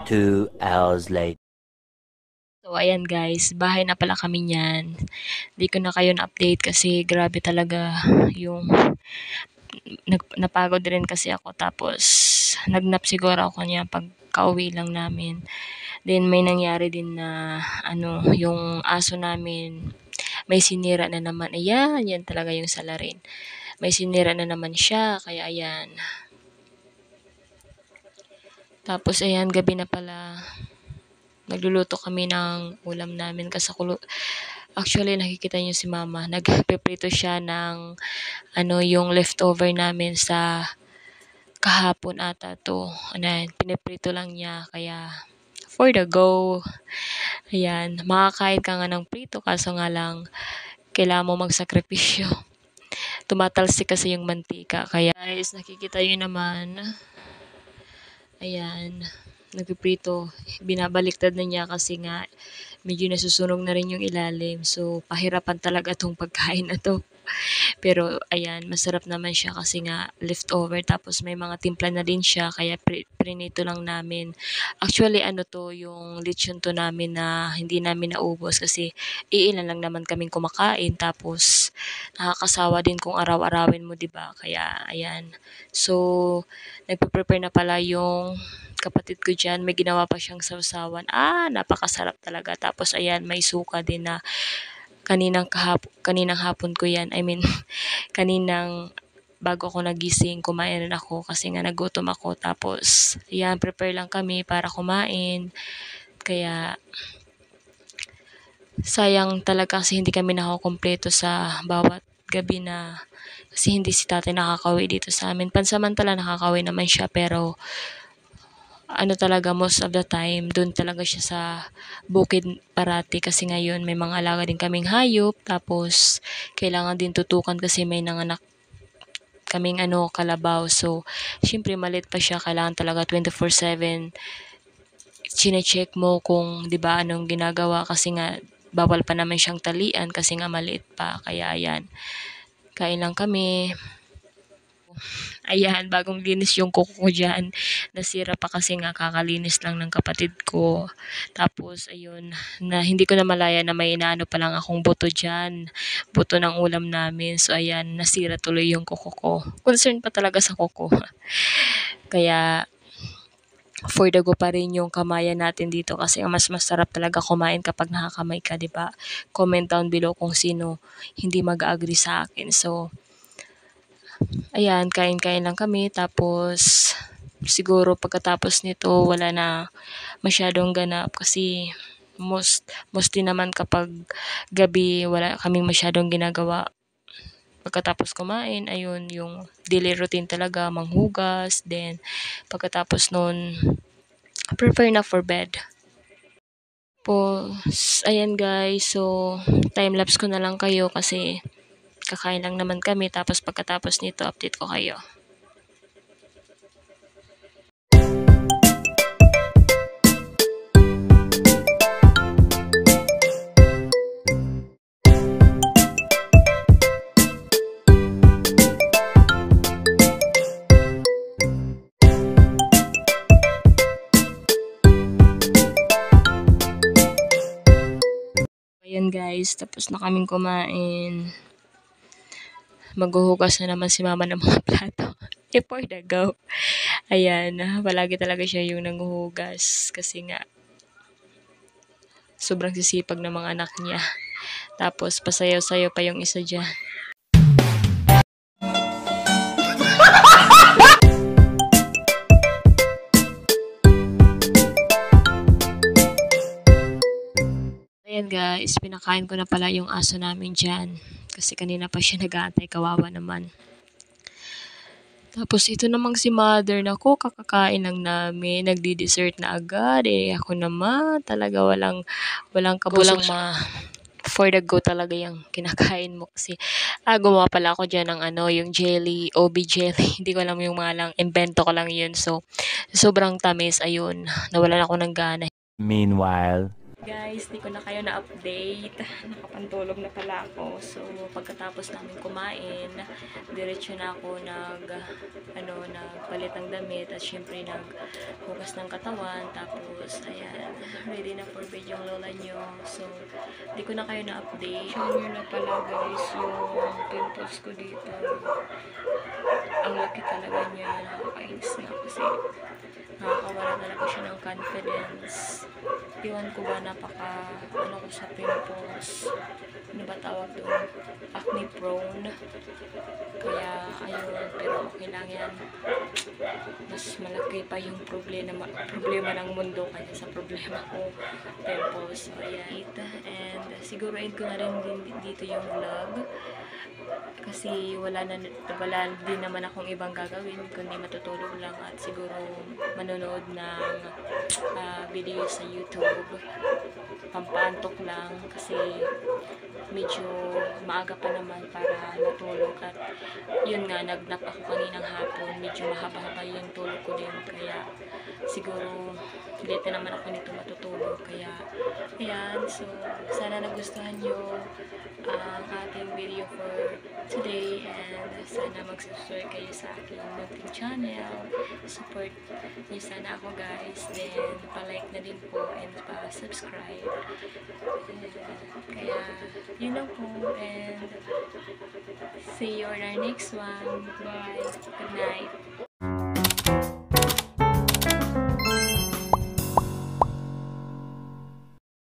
2 hours later. So, ayan guys, bahay na pala kami niyan. Di ko na kayo na-update kasi grabe talaga yung napagod rin kasi ako. Tapos, nagnap siguro ako niya pag kauwi lang namin. Then, may nangyari din na, yung aso namin, may sinira na naman. Ayan, yan talaga yung salarin. May sinira na naman siya, kaya ayan. Tapos, ayan, gabi na pala. Nagluluto kami ng ulam namin kasi actually nakikita niyo si mama, nagpiprito siya ng yung leftover namin sa kahapon ata to. Piniprito lang niya kaya for the go. Ayan, makakain ka nga ng prito kaso nga lang kailangan mo magsakripisyo. Tumatalsik kasi yung mantika kaya guys, nakikita niyo naman. Ayan, nagpiprito. Binabaliktad na niya kasi nga medyo nasusunog na rin yung ilalim. So, pahirapan talaga tong pagkain na to. Pero, ayan, masarap naman siya kasi nga leftover. Tapos, may mga timpla na din siya. Kaya, prinito lang namin. Actually, to, yung lechon to namin na hindi namin naubos. Kasi, iilan lang naman kaming kumakain. Tapos, nakakasawa din kung araw-arawin mo, diba? Kaya, ayan. So, nagpe-prepare na pala yung kapatid ko dyan, may ginawa pa siyang sausawan. Napakasarap talaga. Tapos, ayan, may suka din na kaninang hapon ko yan. I mean, kaninang bago ako nagising, kumain rin ako kasi nga nagutom ako. Tapos, ayan, prepare lang kami para kumain. Kaya, sayang talaga kasi hindi kami nakakompleto sa bawat gabi na kasi hindi si tatay nakakauwi dito sa amin. Pansamantala nakakauwi naman siya pero talaga most of the time, doon talaga siya sa bukid parati kasi ngayon may mga alaga din kaming hayop, tapos kailangan din tutukan kasi may nanganak kaming kalabaw. So, syempre maliit pa siya, kailangan talaga 24/7 chine-check mo kung 'di ba anong ginagawa kasi nga bawal pa naman siyang talian kasi nga maliit pa. Kaya ayan, kain lang kami. Ayan, bagong linis yung kuko ko dyan. Nasira pa kasi nga kakalinis lang ng kapatid ko. Tapos, ayun, na hindi ko na malaya na may inaano pa lang akong buto dyan. Buto ng ulam namin. So, ayan, nasira tuloy yung kuko ko. Concern pa talaga sa kuko. Kaya, for the go pa rin yung kamayan natin dito kasi mas masarap talaga kumain kapag nakakamay ka, diba? Comment down below kung sino hindi mag-agree sa akin. So, ayan, kain-kain lang kami. Tapos, siguro pagkatapos nito, wala na masyadong ganap kasi Mostly naman kapag gabi wala kaming masyadong ginagawa. Pagkatapos kumain, ayun, yung daily routine talaga, manghugas, then pagkatapos nun, prepare na for bed. Ayan guys, so time-lapse ko na lang kayo kasi kakain lang naman kami, tapos pagkatapos nito, update ko kayo. Ayan guys, tapos na kaming kumain. Maghuhugas na naman si mama ng mga plato. For the go. Ayan, palagi talaga siya yung nanghuhugas kasi nga sobrang sisipag ng mga anak niya. Tapos pasayaw-sayaw pa yung isa dyan. Ayan guys, pinakain ko na pala yung aso namin dyan. Kasi kanina pa siya nag-aantay, kawawa naman. Tapos ito namang si mother, nako, kakakain lang namin, nagdi-dessert na agad. Ako naman, talaga walang kabulang for the go talaga yung kinakain mo. Kasi, gumawa pala ako dyan ng yung jelly, OB jelly. Hindi ko alam yung mga lang, invento ko lang yun. So, sobrang tamis, ayun, nawalan ako ng gana. Meanwhile, guys, di ko na kayo na-update. Nakapantulog na pala ako. So, pagkatapos namin kumain, diretso na ako nagpalit ng damit at syempre naghugas ng katawan. Tapos, ayan, ready na for bed yung lola nyo. So, di ko na kayo na-update. Show nyo na pala guys yung pimples ko dito. Ang laki talaga niya. Nakakainis na kasi nakakawala talaga siya ng confidence. Iwan ko ba ko sa pimples. Ano ba tawag doon? Acne prone. Kaya, ayun, pero okay lang yan. Mas malaki pa yung problema ng mundo kaya sa problema ko. Pimples. So, ayan. And siguro end ko na rin dito yung vlog. Kasi wala din naman akong ibang gagawin kundi matutulog lang at siguro manonood ng video sa YouTube. Pampaantok lang kasi medyo maaga pa naman para matulog at yun nga, nagnap ako kaninang hapon. Medyo mahaba-haba yung tulog ko din kaya siguro late na naman ako nito matutulog. Kaya ayan, so sana nagustuhan nyo ang ating video for today and sana mag-subscribe kayo sa aking munting channel. Support niyo sana ako guys, then pa-like na din po and pa-subscribe. Kaya yun lang po and see you on our next one. Bye! Good night!